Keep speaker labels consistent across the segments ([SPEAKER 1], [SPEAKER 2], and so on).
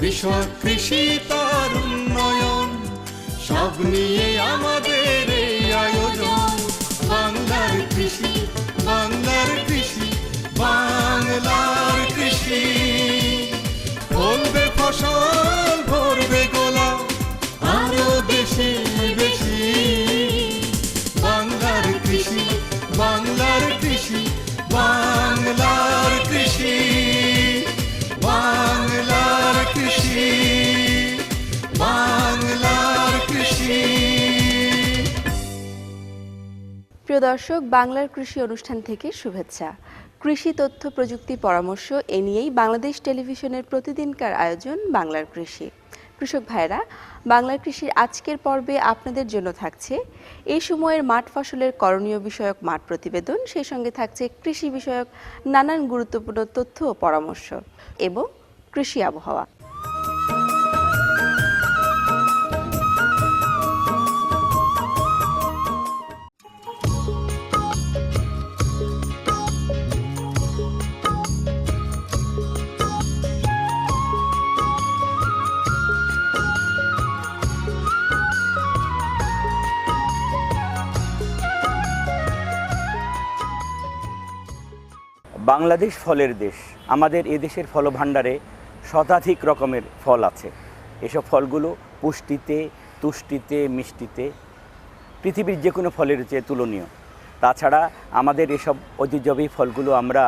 [SPEAKER 1] কৃষক কৃষি তার উন্নয়ন, সব নিয়ে আমাদের এই আয়োজন। বাংলার কৃষি, বাংলার কৃষি, বাংলার কৃষি। ফলবে ফসল, ভরবে গোলা, আরো বেশি বেশি। বাংলার কৃষি, বাংলার কৃষি, বাংলার কৃষি, বাংলার কৃষি, বাংলার কৃষি।
[SPEAKER 2] প্রিয় দর্শক, বাংলার কৃষি অনুষ্ঠান থেকে শুভেচ্ছা। কৃষি তথ্য প্রযুক্তি পরামর্শ এ নিয়েই বাংলাদেশ টেলিভিশনের প্রতিদিনকার আয়োজন বাংলার কৃষি। কৃষক ভাইরা, বাংলার কৃষির আজকের পর্বে আপনাদের জন্য থাকছে এই সময়ের মাঠ ফসলের করণীয় বিষয়ক মাঠ প্রতিবেদন, সেই সঙ্গে থাকছে কৃষি বিষয়ক নানান গুরুত্বপূর্ণ তথ্য ও পরামর্শ এবং কৃষি আবহাওয়া।
[SPEAKER 3] বাংলাদেশ ফলের দেশ। আমাদের এদেশের ফলভাণ্ডারে শতাধিক রকমের ফল আছে। এসব ফলগুলো পুষ্টিতে, তুষ্টিতে, মিষ্টিতে পৃথিবীর যে কোনো ফলের চেয়ে তুলনীয়। তাছাড়া আমাদের এসব ঐতিহ্যবাহী ফলগুলো আমরা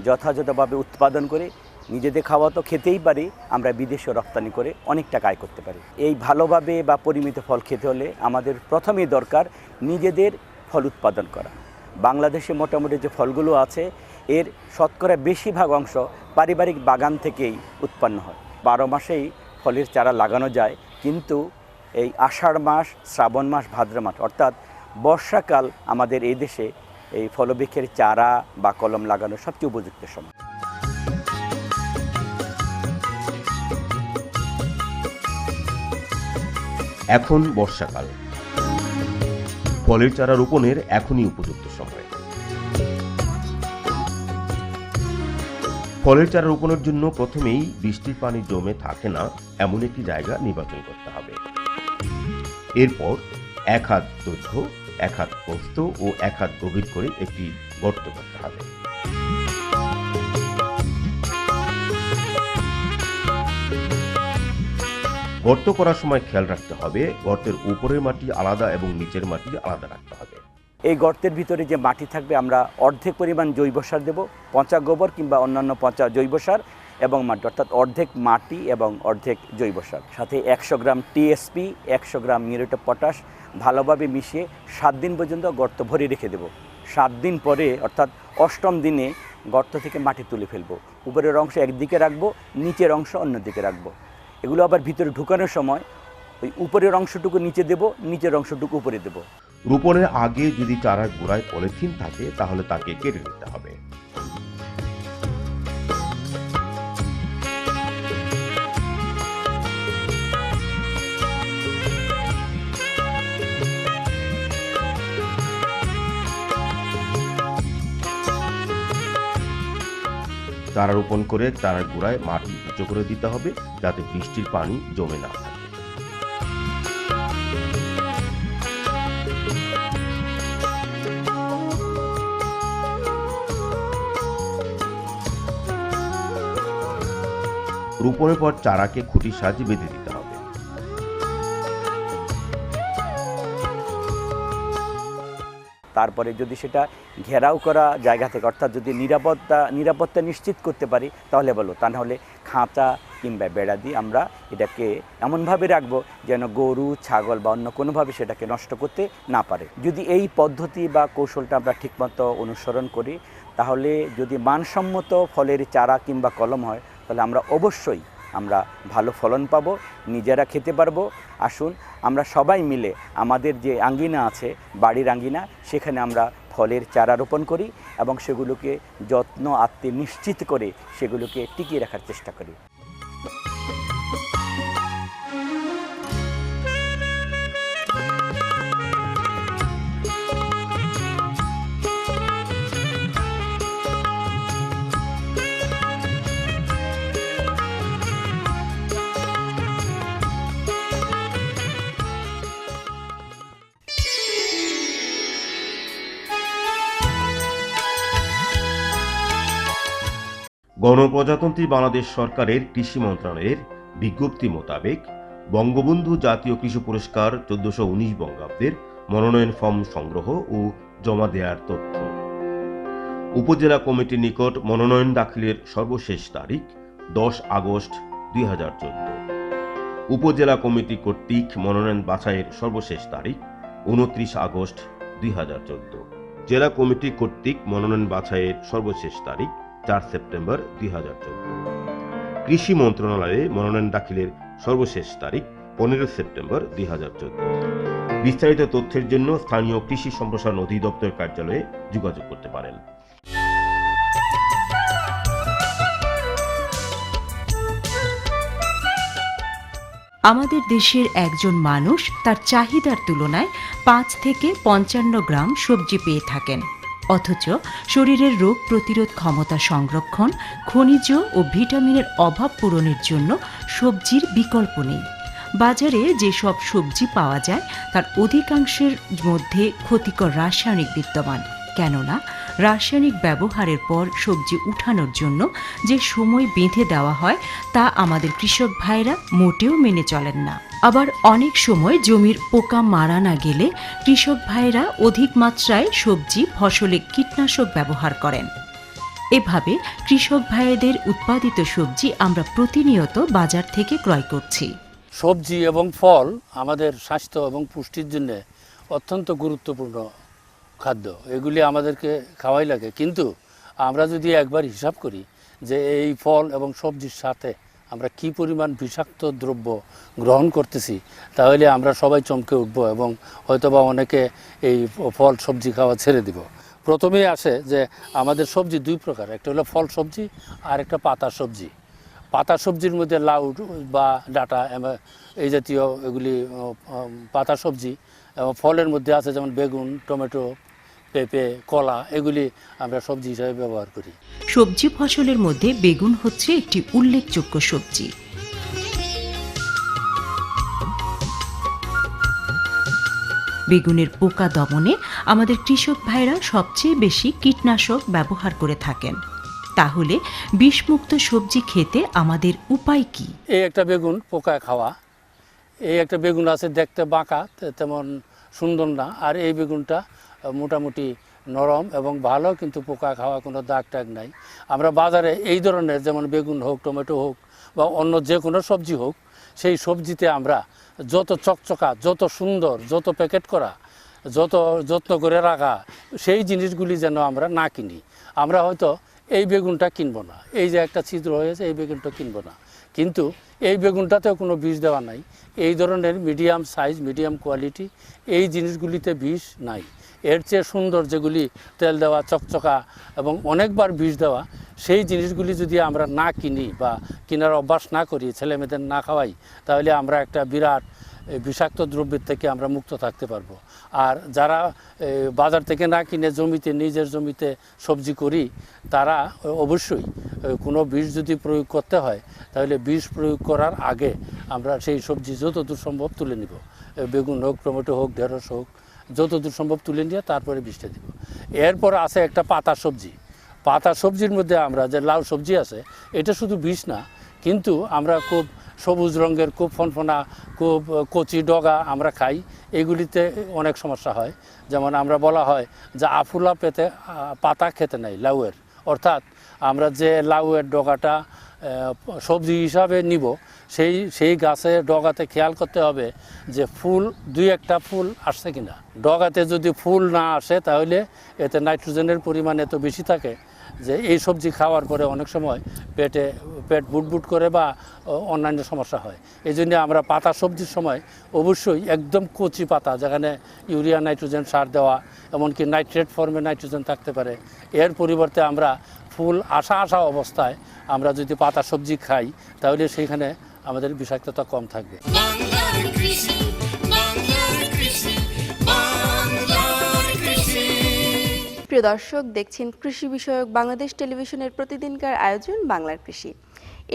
[SPEAKER 3] যথাযথভাবে উৎপাদন করে নিজেদের খাওয়া তো খেতেই পারি, আমরা বিদেশে রপ্তানি করে অনেক টাকা আয় করতে পারি। এই ভালোভাবে বা পরিমিত ফল খেতে হলে আমাদের প্রথমেই দরকার নিজেদের ফল উৎপাদন করা। বাংলাদেশে মোটামুটি যে ফলগুলো আছে এর শতকরা বেশিরভাগ অংশ পারিবারিক বাগান থেকেই উৎপন্ন হয়। 12 মাসেই ফলের চারা লাগানো যায়, কিন্তু এই আষাঢ় মাস, শ্রাবণ মাস, ভাদ্র মাস অর্থাৎ বর্ষাকাল আমাদের এই দেশে এই ফলবৃক্ষের চারা বা কলম লাগানোর সবচেয়ে উপযুক্ত সময়।
[SPEAKER 4] এখন বর্ষাকাল, ফলের চারা রোপণের এখনই উপযুক্ত সময়। ফলের চারা রোপণের জন্য প্রথমেই বৃষ্টির পানি জমে থাকে না এমন একটি জায়গা নির্বাচন করতে হবে। এরপর 1 হাত দৈর্ঘ্য, 1 হাত প্রস্থ ও 1 হাত গভীর করে একটি গর্ত করতে হবে। গর্ত করার সময় খেয়াল রাখতে হবে গর্তের উপরের মাটি আলাদা এবং নিচের মাটি আলাদা রাখতে হবে।
[SPEAKER 3] এই গর্তের ভিতরে যে মাটি থাকবে আমরা অর্ধেক পরিমাণ জৈব সার দেব, পচা গোবর কিংবা অন্যান্য পচা জৈব সার এবং মাটি, অর্থাৎ অর্ধেক মাটি এবং অর্ধেক জৈব সার। সাথে 100 গ্রাম টিএসপি, 100 গ্রাম মিউরেট অফ পটাশ ভালোভাবে মিশিয়ে 7 দিন পর্যন্ত গর্ত ভরে রেখে দেব। 7 দিন পরে অর্থাৎ 8ম দিনে গর্ত থেকে মাটি তুলে ফেলবো। উপরের অংশ একদিকে রাখবো, নিচের অংশ অন্যদিকে রাখবো। এগুলো আবার ভিতরে ঢুকানোর সময় ওই উপরের অংশটুকু নিচে দেব, নিচের অংশটুকু উপরে দেব।
[SPEAKER 4] রোপণের আগে যদি চারার গোড়ায় পলিথিন থাকে তাহলে তাকে কেটে নিতে হবে। চারা রোপণ করে চারার গোড়ায় মাটি উঁচু করে দিতে হবে যাতে বৃষ্টির পানি জমে না থাকে। রোপণের পর চারাকে খুঁটির সাহায্যে বেঁধে দিতে হবে।
[SPEAKER 3] তারপরে যদি সেটা ঘেরাও করা জায়গা থেকে, অর্থাৎ যদি নিরাপত্তা নিশ্চিত করতে পারি তাহলে বলো, তা নাহলে খাঁচা কিংবা বেড়া দিয়ে আমরা এটাকে এমনভাবে রাখবো যেন গরু, ছাগল বা অন্য কোনোভাবে সেটাকে নষ্ট করতে না পারে। যদি এই পদ্ধতি বা কৌশলটা আমরা ঠিকমতো অনুসরণ করি তাহলে যদি মানসম্মত ফলের চারা কিংবা কলম হয় তাহলে আমরা অবশ্যই ভালো ফলন পাবো, নিজেরা খেতে পারবো। আসুন আমরা সবাই মিলে আমাদের যে আঙ্গিনা আছে, বাড়ির আঙ্গিনা, সেখানে আমরা ফলের চারা রোপণ করি এবং সেগুলোকে যত্ন আত্মে নিশ্চিত করে সেগুলোকে টিকিয়ে রাখার চেষ্টা করি।
[SPEAKER 4] গণপ্রজাতন্ত্রী বাংলাদেশ সরকারের কৃষি মন্ত্রণালয়ের বিজ্ঞপ্তি মোতাবেক বঙ্গবন্ধু জাতীয় কৃষি পুরস্কার 1419 বঙ্গাব্দের মনোনয়ন ফর্ম সংগ্রহ ও জমা দেওয়ার তথ্য। উপজেলা কমিটির নিকট মনোনয়ন দাখিলের সর্বশেষ তারিখ 10 আগস্ট 2014। উপজেলা কমিটি কর্তৃক মনোনয়ন বাছাইয়ের সর্বশেষ তারিখ 29 আগস্ট 2014। জেলা কমিটি কর্তৃক মনোনয়ন বাছাইয়ের সর্বশেষ তারিখ 4 সেপ্টেম্বর 2014। কৃষি মন্ত্রণালয়ে মনোনয়ন দাখিলের সর্বশেষ তারিখ 15 সেপ্টেম্বর 2014। বিস্তারিত তথ্যের জন্য স্থানীয় কৃষি সম্প্রসারণ অধিদপ্তর কার্যালয়ে যোগাযোগ করতে পারেন।
[SPEAKER 5] আমাদের দেশের একজন মানুষ তার চাহিদার তুলনায় 5 থেকে 55 গ্রাম সবজি পেয়ে থাকেন, অথচ শরীরের রোগ প্রতিরোধ ক্ষমতা সংরক্ষণ, খনিজ ও ভিটামিনের অভাব পূরণের জন্য সবজির বিকল্প নেই। বাজারে যেসব সবজি পাওয়া যায় তার অধিকাংশের মধ্যে ক্ষতিকর রাসায়নিক বিদ্যমান, কেননা রাসায়নিক ব্যবহারের পর সবজি উঠানোর জন্য যে সময় বেঁধে দেওয়া হয় তা আমাদের কৃষক ভাইরা মোটেও মেনে চলেন না। আবার অনেক সময় জমির পোকা মারা না গেলে কৃষক ভাইরা অধিক মাত্রায় সবজি ফসলে কীটনাশক ব্যবহার করেন। এভাবে কৃষক ভাইদের উৎপাদিত সবজি আমরা প্রতিনিয়ত বাজার থেকে ক্রয় করছি।
[SPEAKER 6] সবজি এবং ফল আমাদের স্বাস্থ্য এবং পুষ্টির জন্য অত্যন্ত গুরুত্বপূর্ণ খাদ্য। এগুলি আমাদেরকে খাওয়াই লাগে, কিন্তু আমরা যদি একবার হিসাব করি যে এই ফল এবং সবজির সাথে আমরা কি পরিমাণ বিষাক্ত দ্রব্য গ্রহণ করতেছি, তাহলে আমরা সবাই চমকে উঠব এবং হয়তোবা অনেকে এই ফল সবজি খাওয়া ছেড়ে দিব। প্রথমেই আসে যে আমাদের সবজি দুই প্রকার, একটা হলো ফল সবজি আর একটা পাতা সবজি। পাতা সবজির মধ্যে লাউ বা ডাঁটা এই জাতীয় এগুলি পাতা সবজি, এবং ফলের মধ্যে আছে যেমন বেগুন, টমেটো, পেঁপে, কলা, এগুলি আমরা সবজি হিসাবে ব্যবহার করি।
[SPEAKER 5] সবজি ফসলের মধ্যে বেগুন হচ্ছে একটি উল্লেখযোগ্য সবজি। বেগুনের পোকা দমনে আমাদের কৃষক ভাইরা সবচেয়ে বেশি কীটনাশক ব্যবহার করে থাকেন। তাহলে বিষমুক্ত সবজি খেতে আমাদের উপায় কি?
[SPEAKER 6] এই একটা বেগুন পোকা খাওয়া, এই একটা বেগুন আছে দেখতে বাঁকা, তেমন সুন্দর না, আর এই বেগুনটা মোটামুটি নরম এবং ভালো, কিন্তু পোকা খাওয়া কোনো দাগ টাগ নাই। আমরা বাজারে এই ধরনের যেমন বেগুন হোক, টমেটো হোক বা অন্য যে কোনো সবজি হোক, সেই সবজিতে আমরা যত চকচকা, যত সুন্দর, যত প্যাকেট করা, যত যত্ন করে রাখা, সেই জিনিসগুলি যেন আমরা না কিনি। আমরা হয়তো এই বেগুনটা কিনবো না, এই যে একটা ছিদ্র হয়েছে এই বেগুনটা কিনবো না, কিন্তু এই বেগুনটাতেও কোনো বিষ দেওয়া নাই। এই ধরনের মিডিয়াম সাইজ, মিডিয়াম কোয়ালিটি এই জিনিসগুলিতে বিষ নাই। এর চেয়ে সুন্দর যেগুলি তেল দেওয়া, চকচকা এবং অনেকবার বিষ দেওয়া, সেই জিনিসগুলি যদি আমরা না কিনি বা কেনার অভ্যাস না করি, ছেলেমেয়েদের না খাওয়াই, তাহলে আমরা একটা বিরাট বিষাক্ত দ্রব্যের থেকে আমরা মুক্ত থাকতে পারবো। আর যারা বাজার থেকে না কিনে জমিতে, নিজের জমিতে সবজি করি, তারা অবশ্যই কোনো বিষ যদি প্রয়োগ করতে হয়, তাহলে বিষ প্রয়োগ করার আগে আমরা সেই সবজি যতদূর সম্ভব তুলে নিব। বেগুন হোক, টমেটো হোক, ঢেঁড়স হোক, যতদূর সম্ভব তুলে নিয়ে তারপরে বিষটা দিব। এরপর আছে একটা পাতা সবজি। পাতা সবজির মধ্যে আমরা যে লাউ সবজি আছে, এটা শুধু বিষ না, কিন্তু আমরা খুব সবুজ রঙের, খুব ফনফনা, খুব কচি ডগা আমরা খাই, এগুলিতে অনেক সমস্যা হয়। যেমন আমরা বলা হয় যে আফুলা পেতে পাতা খেতে নাই লাউয়ের, অর্থাৎ আমরা যে লাউয়ের ডগাটা সবজি হিসাবে নিব, সেই গাছের ডগাতে খেয়াল করতে হবে যে ফুল, দুই একটা ফুল আসছে কিনা। ডগাতে যদি ফুল না আসে, তাহলে এতে নাইট্রোজেনের পরিমাণ এত বেশি থাকে যে এই সবজি খাওয়ার পরে অনেক সময় পেট বুটবুট করে বা অন্যান্য সমস্যা হয়। এই জন্য আমরা পাতা সবজির সময় অবশ্যই একদম কচি পাতা, যেখানে ইউরিয়া, নাইট্রোজেন সার দেওয়া, এমনকি নাইট্রেট ফর্মে নাইট্রোজেন থাকতে পারে, এর পরিবর্তে আমরা ফুল আসা অবস্থায় আমরা যদি পাতা সবজি খাই, তাহলে সেইখানে আমাদের বিষাক্ততা কম থাকবে।
[SPEAKER 1] বাংলার কৃষি, বাংলার কৃষি, বাংলার কৃষি।
[SPEAKER 2] প্রিয় দর্শক, দেখছেন কৃষি বিষয়ক বাংলাদেশ টেলিভিশনের প্রতিদিনকার আয়োজন বাংলার কৃষি।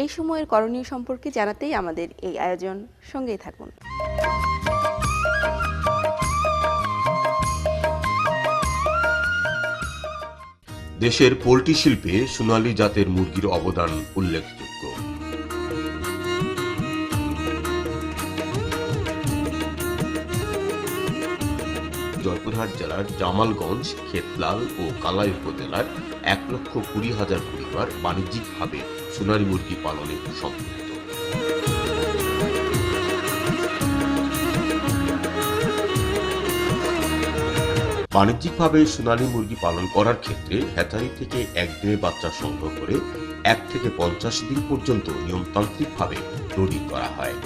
[SPEAKER 2] এই সময়ের করণীয় সম্পর্কে জানাতেই আমাদের এই আয়োজন, সঙ্গেই থাকুন।
[SPEAKER 4] দেশের পোল্ট্রি শিল্পে সোনালী জাতের মুরগির অবদান উল্লেখযোগ্য। জয়পুরহাট জেলার জামালগঞ্জ, খেতলাল ও কালাই উপজেলার 1,20,000 পরিবার বাণিজ্যিকভাবে সোনালী মুরগি পালনে সম্পৃক্ত। বাণিজ্যিকভাবে সোনালী মুরগি পালন করার ক্ষেত্রে হ্যাচারি থেকে একদিনের বাচ্চা সংগ্রহ করে 1 থেকে 50 দিন পর্যন্ত নিয়মতান্ত্রিকভাবে ব্রুডিং করা হয়।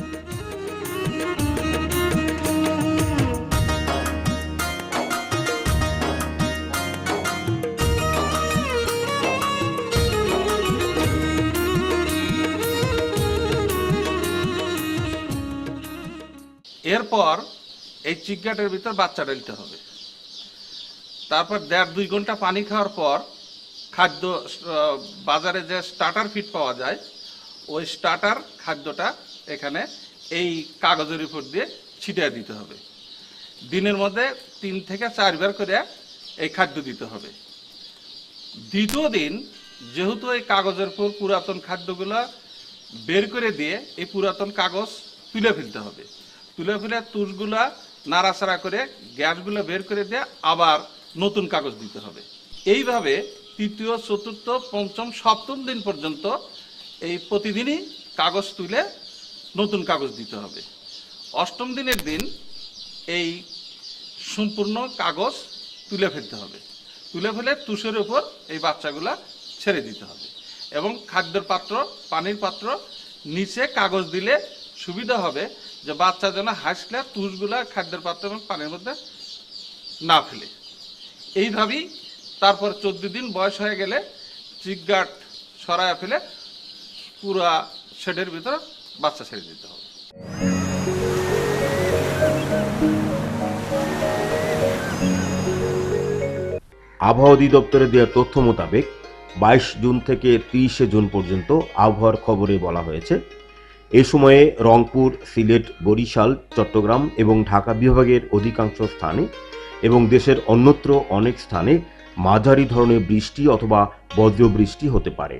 [SPEAKER 7] এরপর এই চিকগাটের ভিতর বাচ্চা ঢালতে হবে। তারপর 1.5-2 ঘন্টা পানি খাওয়ার পর খাদ্য বাজারে যে স্টার্টার ফিড পাওয়া যায় ওই স্টার্টার খাদ্যটা এখানে এই কাগজের উপর দিয়ে ছিটিয়ে দিতে হবে। দিনের মধ্যে 3 থেকে 4 বার করে এই খাদ্য দিতে হবে। দ্বিতীয় দিন যেহেতু এই কাগজের উপর পুরাতন খাদ্যগুলো বের করে দিয়ে এই পুরাতন কাগজ তুলে ফেলতে হবে। তুলে ফেলে তুষগুলা নাড়াচাড়া করে গ্যাসগুলো বের করে দিয়ে আবার নতুন কাগজ দিতে হবে। এইভাবে 3য়, 4র্থ, 5ম, 7ম দিন পর্যন্ত এই প্রতিদিনই কাগজ তুলে নতুন কাগজ দিতে হবে। 8ম দিনের দিন এই সম্পূর্ণ কাগজ তুলে ফেলতে হবে। তুলে ফেলে তুষের উপর এই বাচ্চাগুলা ছেড়ে দিতে হবে এবং খাদ্যের পাত্র, পানির পাত্র নিচে কাগজ দিলে সুবিধা হবে যে বাচ্চা যেন হাসলে তুষগুলা খাদ্যের পাত্র এবং পানির মধ্যে না ফেলে। এইভাবেই তারপর 14 দিন বয়স হয়ে গেলে চিকগাট সরায় ফেলে পুরা শেডের ভিতর বাচ্চা ছেড়ে দিতে হবে।
[SPEAKER 4] আবহাওয়া অধিদপ্তরের দেওয়া তথ্য মোতাবেক 22 জুন থেকে 30 জুন পর্যন্ত আবহাওয়ার খবরে বলা হয়েছে, এ সময়ে রংপুর, সিলেট, বরিশাল, চট্টগ্রাম এবং ঢাকা বিভাগের অধিকাংশ স্থানে এবং দেশের অন্যত্র অনেক স্থানে মাঝারি ধরনের বৃষ্টি অথবা বজ্রবৃষ্টি হতে পারে।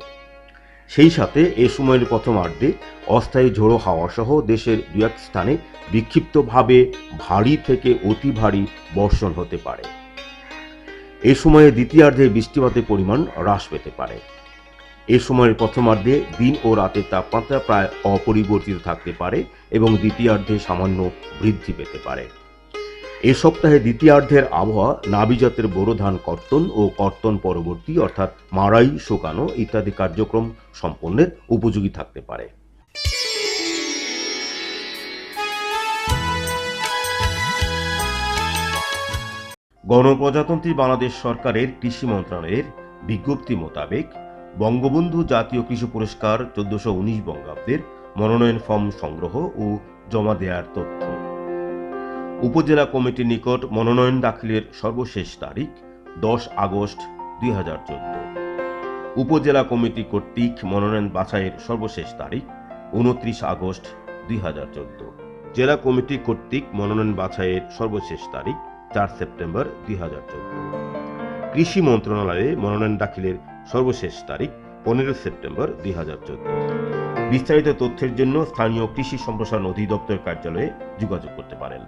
[SPEAKER 4] সেই সাথে এ সময়ের প্রথমার্ধে অস্থায়ী ঝোড়ো হাওয়া সহ দেশের 2-1 স্থানে বিক্ষিপ্তভাবে ভারী থেকে অতি ভারী বর্ষণ হতে পারে। এ সময়ে দ্বিতীয়ার্ধে বৃষ্টিপাতের পরিমাণ হ্রাস পেতে পারে। এ সময়ের প্রথমার্ধে দিন ও রাতের তাপমাত্রা প্রায় অপরিবর্তিত থাকতে পারে এবং দ্বিতীয়ার্ধে সামান্য বৃদ্ধি পেতে পারে। এ সপ্তাহে দ্বিতীয়ার্ধের আবহাওয়া নাবিজাতের বোরো ধান কর্তন ও কর্তন পরবর্তী অর্থাৎ মাড়াই, শুকানো ইত্যাদি কার্যক্রম সম্পন্নের উপযোগী থাকতে পারে। গণপ্রজাতন্ত্রী বাংলাদেশ সরকারের কৃষি মন্ত্রণালয়ের বিজ্ঞপ্তি মোতাবেক বঙ্গবন্ধু জাতীয় কৃষি পুরস্কার 1419 বঙ্গাব্দের মনোনয়ন ফর্ম সংগ্রহ ও জমা দেওয়ার তথ্য। উপজেলা কমিটির নিকট মনোনয়ন দাখিলের সর্বশেষ তারিখ 10 আগস্ট 2014। উপজেলা কমিটি কর্তৃক মনোনয়ন বাছাইয়ের সর্বশেষ তারিখ 29 আগস্ট 2014। জেলা কমিটি কর্তৃক মনোনয়ন বাছাইয়ের সর্বশেষ তারিখ 4 সেপ্টেম্বর 2014। কৃষি মন্ত্রণালয়ে মনোনয়ন দাখিলের সর্বশেষ তারিখ 15 সেপ্টেম্বর 2014। বিস্তারিত তথ্যের জন্য স্থানীয় কৃষি সম্প্রসারণ অধিদপ্তর কার্যালয়ে যোগাযোগ করতে পারেন।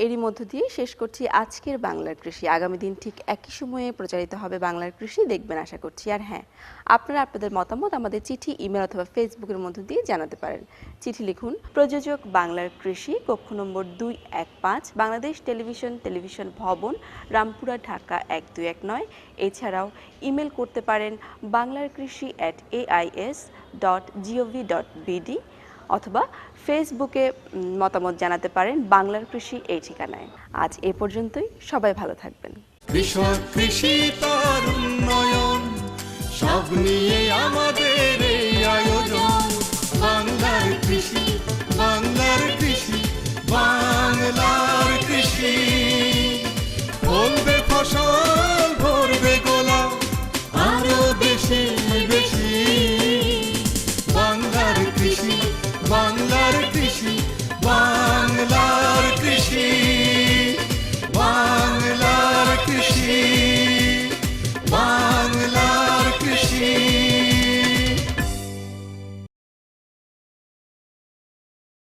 [SPEAKER 2] এরই মধ্য দিয়ে শেষ করছি আজকের বাংলার কৃষি। আগামী দিন ঠিক একই সময়ে প্রচারিত হবে বাংলার কৃষি, দেখবেন আশা করছি। আর হ্যাঁ, আপনারা আপনাদের মতামত আমাদের চিঠি, ইমেল অথবা ফেসবুকের মধ্য দিয়ে জানাতে পারেন। চিঠি লিখুন প্রযোজক বাংলার কৃষি, কক্ষ নম্বর 215, বাংলাদেশ টেলিভিশন ভবন, রামপুরা, ঢাকা 1219। এছাড়াও ইমেল করতে পারেন banglarkrishi@ais.gov.bd অথবা ফেসবুকে মতামত জানাতে পারেন বাংলার কৃষি এই ঠিকানায়। আজ এ পর্যন্তই, সবাই ভালো থাকবেন।
[SPEAKER 1] কৃষক, কৃষি তার উন্নয়ন, সব নিয়ে আমাদের এই আয়োজন। বাংলার কৃষি, বাংলার কৃষি, বাংলার কৃষি। ফলবে ফসল, ভরবে গোলা, আরো বেশি বেশি। বাংলার কৃষি, বাংলার কৃষি।